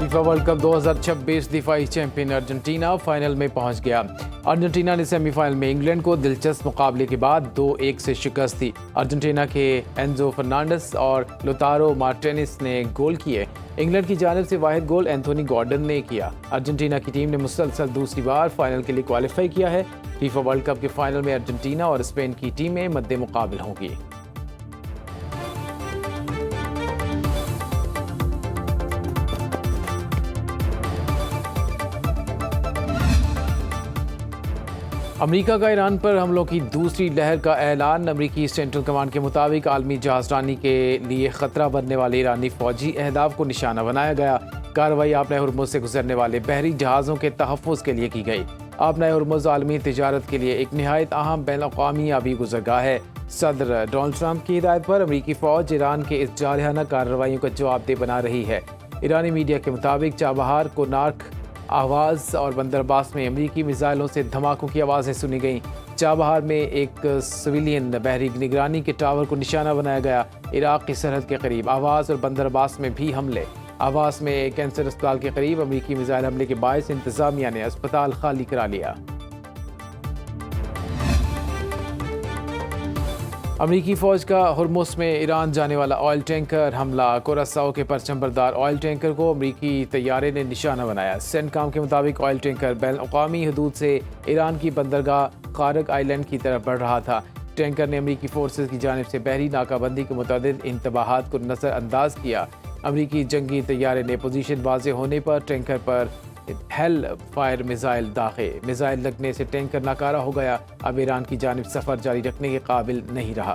FIFA world cup 2026 दिफाई champion Argentina final में पहुंच गया। अर्जेंटीना ने सेमीफाइनल में इंग्लैंड को दिलचस्प मुकाबले के बाद 2-1 से शिकस्त दी। अर्जेंटीना के एंजो फर्नांडिस और लोतारो मार्टिनेज ने गोल किए। इंग्लैंड की जानिब से वाहिद गोल एंथोनी गॉर्डन ने किया। अर्जेंटीना की टीम ने मुसलसल दूसरी बार फाइनल के लिए क्वालिफाई किया है। फीफा वर्ल्ड कप के फाइनल में अर्जेंटीना और स्पेन की टीमें मद्दे मुकाबिल होंगी। अमेरिका का ईरान पर हमलों की दूसरी लहर का ऐलान। अमेरिकी सेंट्रल कमांड के मुताबिक आलमी जहाजरानी के लिए खतरा बनने वाले ईरानी फौजी अहदाफ को निशाना बनाया गया। कार्रवाई आपने हुर्मुज से गुजरने वाले बहरी जहाज़ों के तहफ़्फ़ुज़ के लिए की गई। आपने हुर्मुज आलमी तिजारत के लिए एक नहायत अहम बैनुल-अक़वामी आबी गुज़रगाह है। सदर डोनाल्ड ट्रंप की हिदायत पर अमेरिकी फ़ौज ईरान के इस जारहाना कार्रवाइयों का जवाबदेह बना रही है। ईरानी मीडिया के मुताबिक चाबहार, कोनार्क, आवाज़ और बंदर अब्बास में अमेरिकी मिसाइलों से धमाकों की आवाज़ें सुनी गईं। चाबहार में एक सिविलियन बहरी निगरानी के टावर को निशाना बनाया गया। इराक़ की सरहद के करीब आवाज़ और बंदर अब्बास में भी हमले। आवाज़ में कैंसर अस्पताल के करीब अमेरिकी मिसाइल हमले के बायस इंतज़ामिया ने अस्पताल खाली करा लिया। अमेरिकी फ़ौज का हुर्मुज़ में ईरान जाने वाला ऑयल टैंकर हमला। कुरासाओ के परचम बरदार ऑयल टैंकर को अमेरिकी तैयारे ने निशाना बनाया। सेंटकॉम के मुताबिक ऑयल टैंकर बैनुल-अक़वामी हदूद से ईरान की बंदरगाह कारग आइलैंड की तरफ बढ़ रहा था। टैंकर ने अमेरिकी फोर्सेज की जानिब से बहरी नाकाबंदी के मुतअद्दिद इंतबाहात को नज़रअंदाज किया। अमेरिकी जंगी तैयारे ने पोजीशन वाज़ेह होने पर टैंकर पर हेल फायर मिसाइल दागे। मिसाइल लगने से टैंकर नाकारा हो गया। अब ईरान की जानिब सफ़र जारी रखने के काबिल नहीं रहा।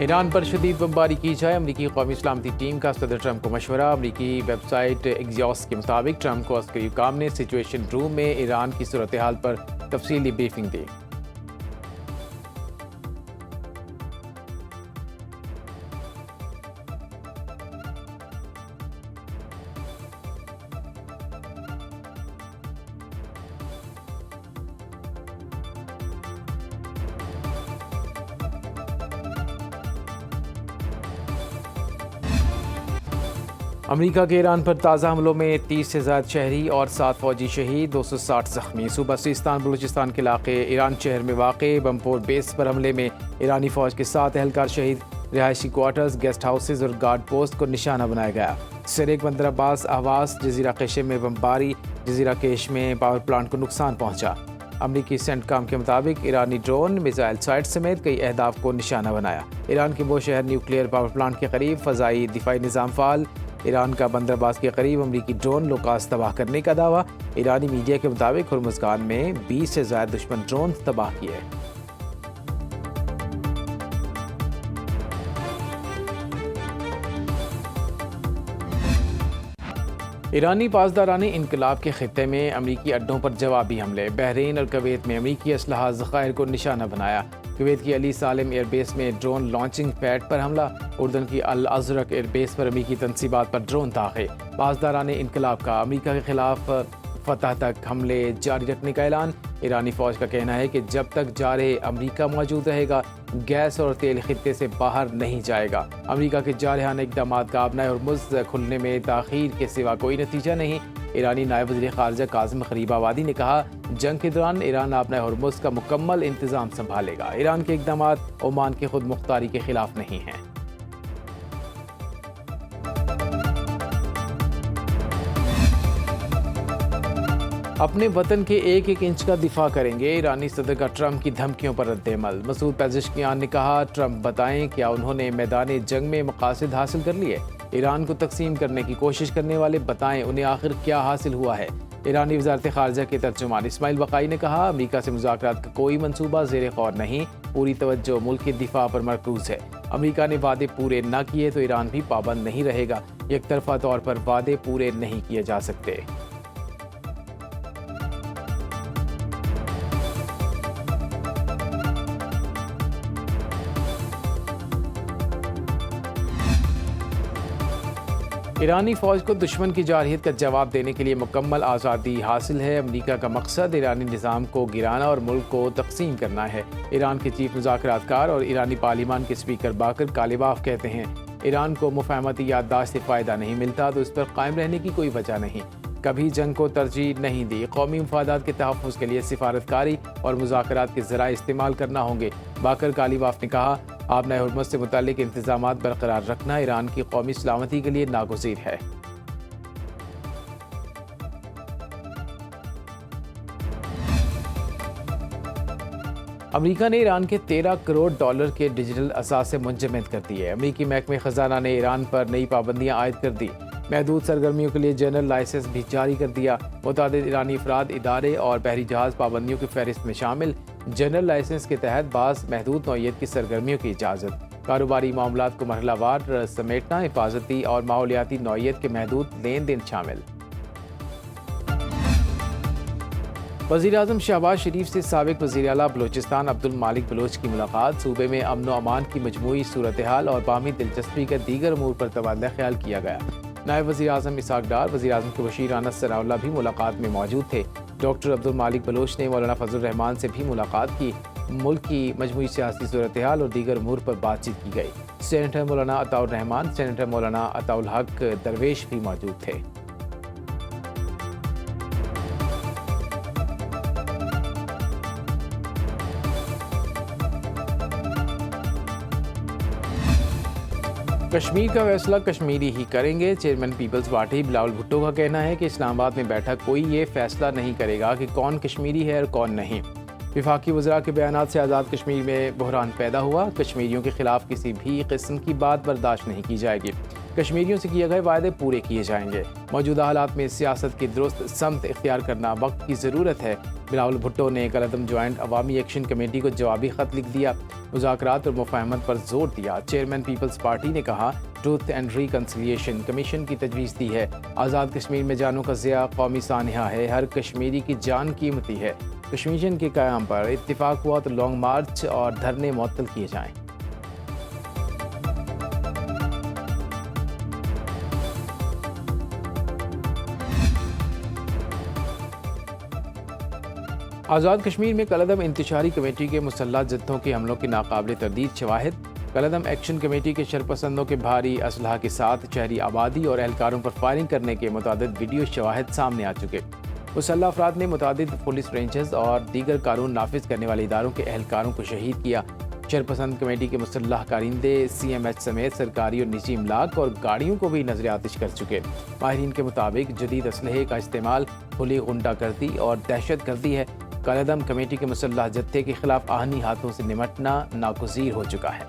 ईरान पर शदीद बमबारी की जाए, अमेरिकी कौमी सलामती टीम का सदर ट्रंप को मशवरा। अमेरिकी वेबसाइट एक्सियोस के मुताबिक ट्रंप को अस्करी हुकाम ने सिचुएशन रूम में ईरान की सूरत हाल पर तफसीली ब्रीफिंग दी। अमेरिका के ईरान पर ताज़ा हमलों में 30 से ज़्यादा शहरी और 7 फौजी शहीद, 260 ज़ख्मी। सूबा सिस्तान बलूचिस्तान के इलाके ईरान शहर में वाक़े बमपोर बेस पर हमले में ईरानी फ़ौज के 7 एहलकार शहीद। रिहायशी क्वार्टर्स, गेस्ट हाउसेज और गार्ड पोस्ट को निशाना बनाया गया। सिरेक, बंदर अब्बास, आवास, जजीरा केश में बमबारी। जजीरा केश में पावर प्लांट को नुकसान पहुँचा। अमरीकी सेंटकॉम के मुताबिक ईरानी ड्रोन मिसाइल साइट समेत कई अहदाफ को निशाना बनाया। ईरान के बोशहर न्यूक्लियर पावर प्लांट के करीब फ़ज़ाई दिफाई निज़ाम फ़ाल। ईरान का बंदर अब्बास के करीब अमरीकी ड्रोन लोकास तबाह करने का दावा। ईरानी मीडिया के मुताबिक हुर्मुज़गान में 20 से ज़्यादा दुश्मन ड्रोन तबाह किए। ईरानी पासदारानी इनकलाब के खित्ते में अमरीकी अड्डों पर जवाबी हमले। बहरीन और कुवैत में अमरीकी असलहा ज़खायर को निशाना बनाया। कुवैत की अली सालिम एयरबेस में ड्रोन लॉन्चिंग पैड पर हमला। उर्दन की अल अज़रक एयरबेस पर अमरीकी तनसीबात पर ड्रोन दागे। पासदारानी इनकलाब का अमरीका के खिलाफ फतह तक हमले जारी रखने का ऐलान। ईरानी फ़ौज का कहना है कि जब तक जारे अमरीका मौजूद रहेगा, गैस और तेल खित्ते से बाहर नहीं जाएगा। अमरीका के जारहाना इक़दामात का आबना हुर्मुज़ खुलने में ताख़ीर के सिवा कोई नतीजा नहीं। ईरानी नायब वज़ीर ख़ारजा काज़िम ग़रीबाबादी ने कहा, जंग के दौरान ईरान आबना हुर्मुज़ का मुकम्मल इंतज़ाम संभालेगा। ईरान के इक़दामात ओमान की खुद मुख्तारी के खिलाफ नहीं हैं। अपने वतन के एक एक इंच का दिफा करेंगे, ईरानी सदर का ट्रंप की धमकियों पर रद्द-ए-अमल। मसूद पेज़ेश्कियान ने कहा, ट्रंप बताएं क्या उन्होंने मैदान जंग में मकासद हासिल कर लिए? ईरान को तकसीम करने की कोशिश करने वाले बताएं उन्हें आखिर क्या हासिल हुआ है? ईरानी वज़ारत ख़ारजा के तर्जुमान इस्माइल बक़ाई ने कहा, अमरीका से मुज़ाकरात का कोई मंसूबा ज़ेर ग़ौर नहीं, पूरी तवज्जो मुल्क के दिफा पर मरकूज़ है। अमरीका ने वादे पूरे न किए तो ईरान भी पाबंद नहीं रहेगा। एकतरफ़ा तौर पर वादे पूरे नहीं किए जा सकते। ایرانی فوج کو دشمن کی جارحیت کا جواب دینے کے لیے مکمل آزادی حاصل ہے۔ امریکہ کا مقصد ایرانی نظام کو گرانا اور ملک کو تقسیم کرنا ہے۔ ایران کے چیف مذاکرات کار اور ایرانی پارلیمان کے اسپیکر باقر کالیباف کہتے ہیں، ایران کو مفاہمتی یادداشت سے فائدہ نہیں ملتا تو اس پر قائم رہنے کی کوئی وجہ نہیں، کبھی جنگ کو ترجیح نہیں دی۔ قومی مفادات کے تحفظ کے لیے سفارتکاری اور مذاکرات کے ذرائع استعمال کرنا ہوں گے۔ باقر کالیباف نے کہا، آبنائے حرمت سے متعلق انتظامات برقرار رکھنا ایران کی قومی سلامتی کے لیے ناگزیر ہے۔ امریکہ نے ایران کے 13 کروڑ ڈالر کے ڈیجیٹل اثاثے منجمد کر دیے۔ امریکی محکمہ خزانہ نے ایران پر نئی پابندیاں عائد کر دی، محدود سرگرمیوں کے لیے جنرل لائسنس بھی جاری کر دیا۔ متعدد ایرانی افراد، ادارے اور بحری جہاز پابندیوں کی فہرست میں شامل۔ جنرل لائسنس کے تحت بعض محدود نوعیت کی سرگرمیوں کی اجازت، کاروباری معاملات کو مرحلہ وار سمیٹنا، حفاظتی اور ماحولیاتی نوعیت کے محدود لین دین شامل۔ وزیراعظم شہباز شریف سے سابق وزیر اعلیٰ بلوچستان عبدالمالک بلوچ کی ملاقات، صوبے میں امن و امان کی مجموعی صورتحال اور باہمی دلچسپی کے دیگر امور پر تبادلہ خیال کیا گیا۔ نائب وزیر اعظم اسحاق ڈار، وزیر اعظم کے وزیر انس ثناء اللہ بھی ملاقات میں موجود تھے۔ ڈاکٹر عبدالمالک بلوچ نے مولانا فضل الرحمان سے بھی ملاقات کی۔ ملک کی مجموعی سیاسی صورتحال اور دیگر امور پر بات چیت کی گئی۔ سینیٹر مولانا عطاء الرحمان، سینیٹر مولانا عطاء الحق درویش بھی موجود تھے۔ کشمیر کا فیصلہ کشمیری ہی کریں گے، chairman peoples party Bilawal Bhutto کا کہنا ہے کہ اسلام آباد میں بیٹھا کوئی یہ فیصلہ نہیں کرے گا کہ کون کشمیری ہے اور کون نہیں۔ وفاقی وزراء کے بیانات سے آزاد کشمیر میں بحران پیدا ہوا، کشمیریوں کے خلاف کسی بھی قسم کی بات برداشت نہیں کی جائے گی، کشمیریوں سے کیے گئے وعدے پورے کیے جائیں گے۔ موجودہ حالات میں سیاست کی درست سمت اختیار کرنا وقت کی ضرورت ہے۔ بلاول بھٹو نے کالعدم جوائنٹ عوامی ایکشن کمیٹی کو جوابی خط لکھ دیا، مذاکرات اور مفاہمت پر زور دیا۔ چیئرمین پیپلز پارٹی نے کہا، ٹروتھ اینڈ ریکنسیلیشن کمیشن کی تجویز دی ہے۔ آزاد کشمیر میں جانوں کا ضیاع قومی سانحہ ہے، ہر کشمیری کی جان قیمتی ہے۔ کشمیشن کے قیام پر اتفاق ہوا تو لانگ مارچ اور دھرنے معطل کیے جائیں۔ آزاد کشمیر میں کالعدم انتشاری کمیٹی کے مسلح جتھوں کے حملوں کے ناقابل تردید شواہد، کالعدم ایکشن کمیٹی کے شرپسندوں کے بھاری اسلحہ کے ساتھ شہری آبادی اور اہلکاروں پر فائرنگ کرنے کے متعدد ویڈیو شواہد سامنے آ چکے۔ مسلح افراد نے متعدد پولیس رینجرز اور دیگر قانون نافذ کرنے والے اداروں کے اہلکاروں کو شہید کیا۔ شرپسند کمیٹی کے مسلح کارندے سی ایم ایچ سمیت سرکاری اور نجی املاک اور گاڑیوں کو بھی نظر آتش کر چکے۔ ماہرین کے مطابق جدید اسلحے کا استعمال کھلی غنڈہ گردی اور دہشت گردی ہے۔ کالعدم کمیٹی کے مسلح جتھے کے خلاف آہنی ہاتھوں سے نمٹنا ناگزیر ہو چکا ہے۔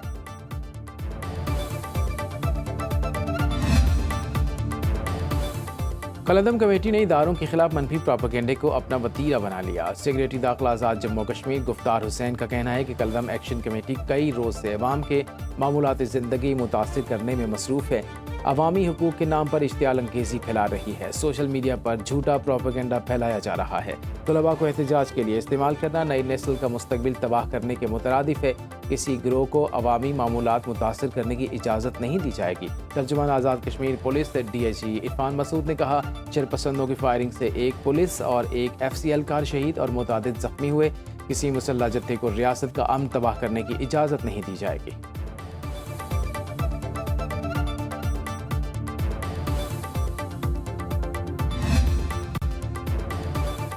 کالعدم کمیٹی نے اداروں کے خلاف منفی پروپیگنڈے کو اپنا وتیرہ بنا لیا۔ سیکریٹری داخلہ آزاد جموں کشمیر گفتار حسین کا کہنا ہے کہ کالعدم ایکشن کمیٹی کئی روز سے عوام کے معمولات زندگی متاثر کرنے میں مصروف ہے، عوامی حقوق کے نام پر اشتعال انگیزی پھیلا رہی ہے، سوشل میڈیا پر جھوٹا پروپیگنڈا پھیلایا جا رہا ہے، طلباء کو احتجاج کے لیے استعمال کرنا نئی نسل کا مستقبل تباہ کرنے کے مترادف ہے، کسی گروہ کو عوامی معمولات متاثر کرنے کی اجازت نہیں دی جائے گی۔ ترجمان Azad Kashmir police D I جی عرفان مسعود نے کہا، شرپسندوں کی فائرنگ سے ایک پولیس اور ایک ایف سی اہلکار شہید اور متعدد زخمی ہوئے، کسی مسلح جتھے کو ریاست کا امن تباہ کرنے کی اجازت نہیں دی جائے گی۔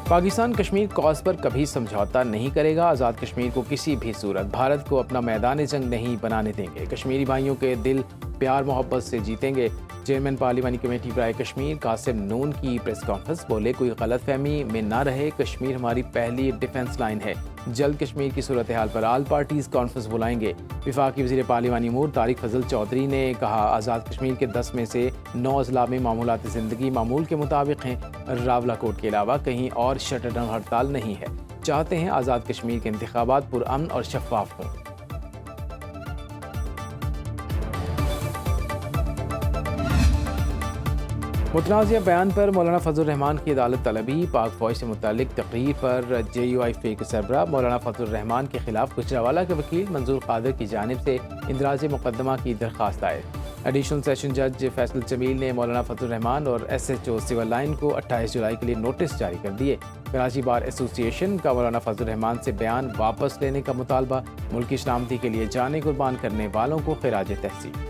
پاکستان کشمیر کاز پر کبھی سمجھوتا نہیں کرے گا، آزاد کشمیر کو کسی بھی صورت بھارت کو اپنا میدان جنگ نہیں بنانے دیں گے، کشمیری بھائیوں کے دل پیار محبت سے جیتیں گے۔ چیئرمین پارلیمانی کمیٹی برائے کشمیر قاسم نون کی پریس کانفرنس، بولے کوئی غلط فہمی میں نہ رہے، کشمیر ہماری پہلی ڈیفنس لائن ہے، جلد کشمیر کی صورتحال پر آل پارٹیز کانفرنس بلائیں گے۔ وفاقی وزیر پارلیمانی امور طارق فضل چودھری نے کہا، آزاد کشمیر کے 10 میں سے 9 اضلاع میں معمولات زندگی معمول کے مطابق ہیں، راولہ کوٹ کے علاوہ کہیں اور شٹر ڈاؤن ہڑتال نہیں ہے، چاہتے ہیں آزاد کشمیر کے انتخابات پرامن اور شفاف ہوں۔ متنازع بیان پر مولانا فضل الرحمان کی عدالت طلبی، پاک فوج سے متعلق تقریر پر جے یو آئی فے کے سربراہ مولانا فضل الرحمان کے خلاف گجرانوالہ کے وکیل منظور قادر کی جانب سے اندراج مقدمہ کی درخواست آئے۔ एडिशनल सेशन जज फैसल जमील ने मौलाना फजलुर रहमान और SHO सिविल लाइन को 28 जुलाई के लिए नोटिस जारी कर दिए। कराची बार एसोसिएशन का मौलाना फजलुर रहमान से बयान वापस लेने का मुतालबा, मुल्क की सलामती के लिए जाने कुर्बान करने वालों को खिराज तहसीन।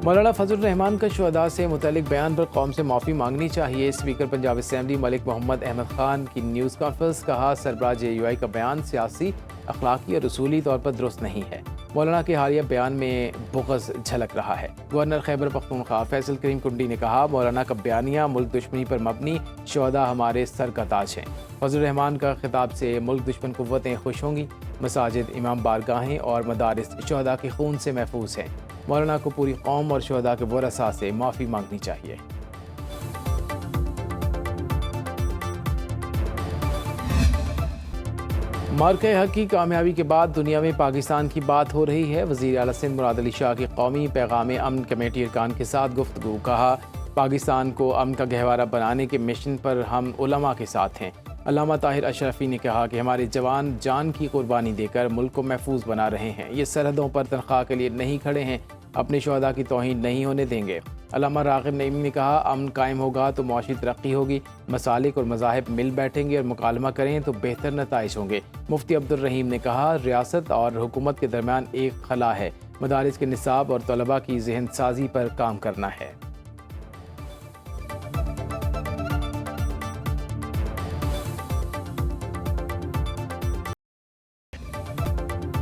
मौलाना फजलुर रहमान का शुहदा से मुतल्लिक बयान पर कौम से माफ़ी मांगनी चाहिए। स्पीकर पंजाब असेंबली मलिक मोहम्मद अहमद खान की न्यूज़ कॉन्फ्रेंस। कहा, सरबराह JUI का बयान सियासी, अखलाकी और उसूली तौर पर दुरुस्त नहीं है। मौलाना के हालिया बयान में बुग़्ज़ झलक रहा है। गवर्नर खैबर पख्तूनख्वा फैसल करीम कुंडी ने कहा, मौलाना का बयानिया मुल्क दुश्मनी पर मबनी, शुहदा हमारे सर का ताज हैं। फजलुर रहमान का खिताब से मुल्क दुश्मन कुव्वतें खुश होंगी। मसाजिद, इमाम बारगाहें और मदारिस शुहदा के खून से महफूज हैं। मौलाना को पूरी कौम और शुहदा के वरसा से माफ़ी मांगनी चाहिए। मार्के हक की कामयाबी के बाद दुनिया में पाकिस्तान की बात हो रही है। वज़ीर आला सिंध मुराद अली शाह की कौमी पैगाम अमन कमेटी अरकान के साथ गुफ्तगू। कहा, पाकिस्तान को अमन का गहवारा बनाने के मिशन पर हम उलमा के साथ हैं। अल्लामा ताहिर अशरफी ने कहा कि हमारे जवान जान की कुर्बानी देकर मुल्क को महफूज बना रहे हैं। ये सरहदों पर तनख्वाह के लिए नहीं खड़े हैं, अपने शुहदा की तौहीन नहीं होने देंगे। अल्लामा राग़िब नईमी ने कहा, अमन कायम होगा तो मुआशी तरक्की होगी। मसालिक और मज़ाहिब मिल बैठेंगे और मुकालमा करें तो बेहतर नताइज होंगे। मुफ्ती अब्दुल रहीम ने कहा, रियासत और हुकूमत के दरमियान एक खला है, मदारिस के निसाब और तलबा की ज़हन साजी पर काम करना है।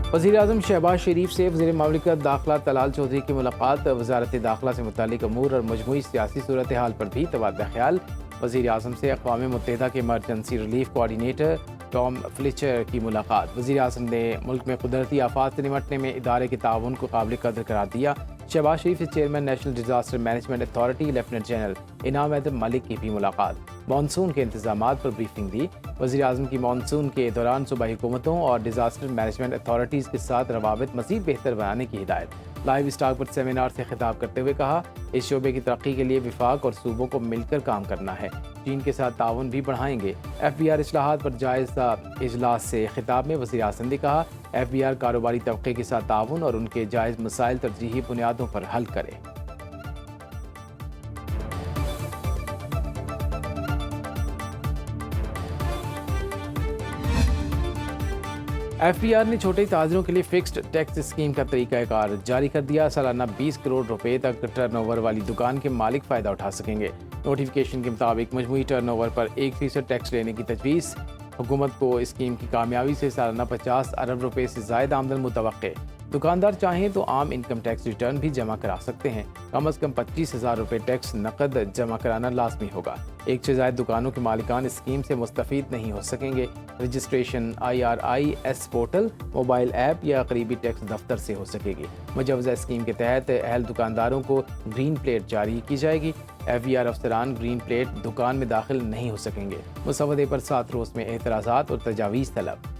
वज़ीर आज़म शहबाज शरीफ से वज़ीर ममलिकत दाखिला तलाल चौधरी की मुलाकात। वज़ारत दाखिला से मुताल्लिक़ अमूर और मजमूई सियासी सूरत हाल पर भी तबादला ख्याल। वज़ीर आज़म से अक़वाम मुत्तहिदा के इमरजेंसी रिलीफ कोऑर्डिनेटर टॉम फ्लिचर की मुलाकात। वज़ीर आज़म ने मुल्क में कुदरती आफात से निपटने में इदारे के ताउन को काबिल कदर करार दिया। शहबाज शरीफ से chairman national disaster management authority lieutenant general इनाम अहमद मलिक की भी मुलाकात। मानसून के इंतजामात पर ब्रीफिंग दी। वज़ीर आज़म की मानसून के दौरान सूबाई हुकूमतों और डिजास्टर मैनेजमेंट अथॉरिटीज़ के साथ रवाबित मज़ीद बेहतर बनाने की हिदायत। लाइव स्टॉक पर सेमिनार से खिताब करते हुए कहा, इस शोबे की तरक्की के लिए विफाक और सूबों को मिलकर काम करना है। चीन के साथ ताउन भी बढ़ाएंगे। FBR इस्लाहात पर जायज़ा इजलास से खिताब में वज़ीर आज़म ने कहा, FBR कारोबारी तबके के साथ ताउन और उनके जायज़ मसाइल तरजीही बुनियादों पर हल करे। FBR ने छोटे ताजरों के लिए फिक्स्ड टैक्स स्कीम का तरीकाकार जारी कर दिया। सालाना 20 करोड़ रुपए तक टर्नओवर वाली दुकान के मालिक फ़ायदा उठा सकेंगे। नोटिफिकेशन के मुताबिक मजमूई टर्नओवर पर 1% टैक्स लेने की तजवीज़। हुकूमत को स्कीम की कामयाबी से सालाना 50 अरब रुपए से ज़ायद आमदन मुतवक्के। दुकानदार चाहें तो आम इनकम टैक्स रिटर्न भी जमा करा सकते हैं। कम अज़ कम 25,000 रुपये टैक्स नकद जमा कराना लाजमी होगा। एक से ज़ायद दुकानों के मालिकान स्कीम से मुस्तफ़ीद नहीं हो सकेंगे। Registration IRIS portal, mobile app या करीबी टैक्स दफ्तर से हो सकेगी। मुजवज़ा स्कीम के तहत अहल दुकानदारों को ग्रीन प्लेट जारी की जाएगी। FBR अफसरान ग्रीन प्लेट दुकान में दाखिल नहीं हो सकेंगे। मुसवदे पर 7 रोज़ में एतराज़ात और तजावीज़ तलब।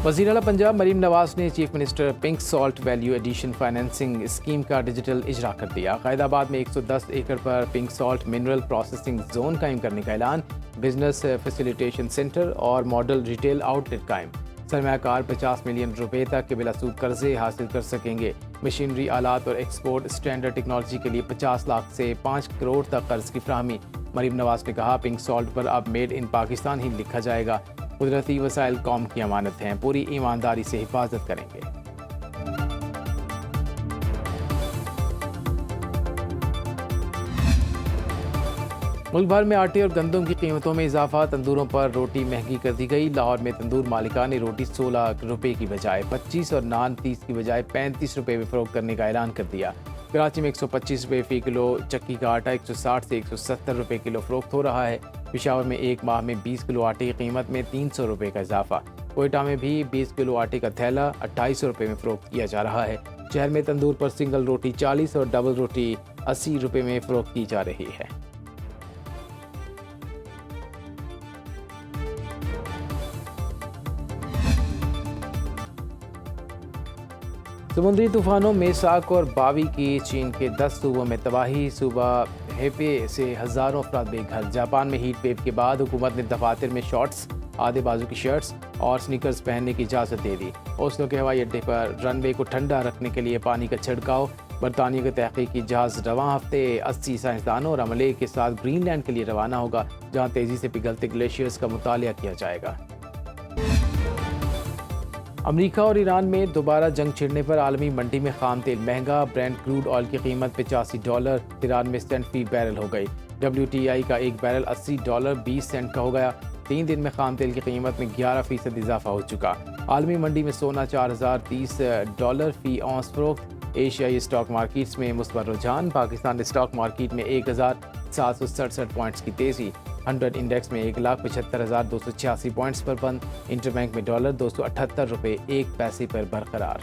वज़ीर आला पंजाब मरीम नवाज ने chief minister pink salt value addition financing scheme का डिजिटल इजरा कर दिया। क़ायदाबाद में 110 एकड़ पर pink salt mineral processing zone कायम करने का ऐलान। बिजनेस फैसिलिटेशन सेंटर और मॉडल रिटेल आउटलेट कायम। सरमायाकार 50 मिलियन रुपए तक के बिलासूद कर्जे हासिल कर सकेंगे। मशीनरी, आलात और एक्सपोर्ट स्टैंडर्ड टेक्नोलॉजी के लिए 50 लाख से 5 करोड़ तक कर्ज की फराहमी। मरीम नवाज ने कहा, पिंक सॉल्ट पर अब मेड इन पाकिस्तान ही लिखा जाएगा। कुदरती वसाइल कौम की अमानत हैं, पूरी ईमानदारी से हिफाजत करेंगे। मुल्क भर में आटे और गंदम की कीमतों में इजाफा। तंदूरों पर रोटी महंगी कर दी गई। लाहौर में तंदूर मालिका ने रोटी 16 रुपए की बजाय 25 और नान 30 की बजाय 35 रुपए में फरोख्त करने का ऐलान कर दिया। कराची में 125 रुपए फ़ी किलो चक्की का आटा 160 से 170 रुपए किलो फरोख्त हो रहा है। पेशावर में एक माह में 20 किलो आटे की कीमत में 300 रुपए का इजाफा। कोयटा में भी 20 किलो आटे का थैला 2800 रुपए में फरोख्त किया जा रहा है। शहर में तंदूर पर सिंगल रोटी 40 और डबल रोटी 80 रुपए में फरोख्त की जा रही है। समुद्री तूफानों मेसाक और बावी की चीन के 10 सूबों में तबाही। सूबा हेपे से हज़ारों अफराद बेघर। जापान में हीट वेव के बाद हुकूमत ने दफातर में शॉर्ट्स, आधे बाजू की शर्ट्स और स्नीकर्स पहनने की इजाज़त दे दी। ओस्लो के हवाई अड्डे पर रनवे को ठंडा रखने के लिए पानी का छिड़काव। बरतानिया के तहकीकी जहाज़ रवां हफ्ते 80 साइंसदानों और अमले के साथ ग्रीनलैंड के लिए रवाना होगा, जहाँ तेज़ी से पिघलते ग्लेशियर्स का मुतालिया किया जाएगा। अमेरिका और ईरान में दोबारा जंग छिड़ने पर आलमी मंडी में खाम तेल महंगा। ब्रेंट क्रूड ऑयल की कीमत $85 93 सेंट फी बैरल हो गई। WTI का एक बैरल $80.20 का हो गया। 3 दिन में खाम तेल की कीमत में 11% इजाफा हो चुका। आलमी मंडी में सोना $4030 फी औंस फरोख्त। एशियाई स्टॉक मार्केट्स में मुस्बत रुझान। पाकिस्तान स्टॉक मार्केट में 1767 पॉइंट्स की तेज़ी। 100 इंडेक्स में 1,75,286 पॉइंट्स पर बंद। इंटरबैंक में $278.01 पर बरकरार।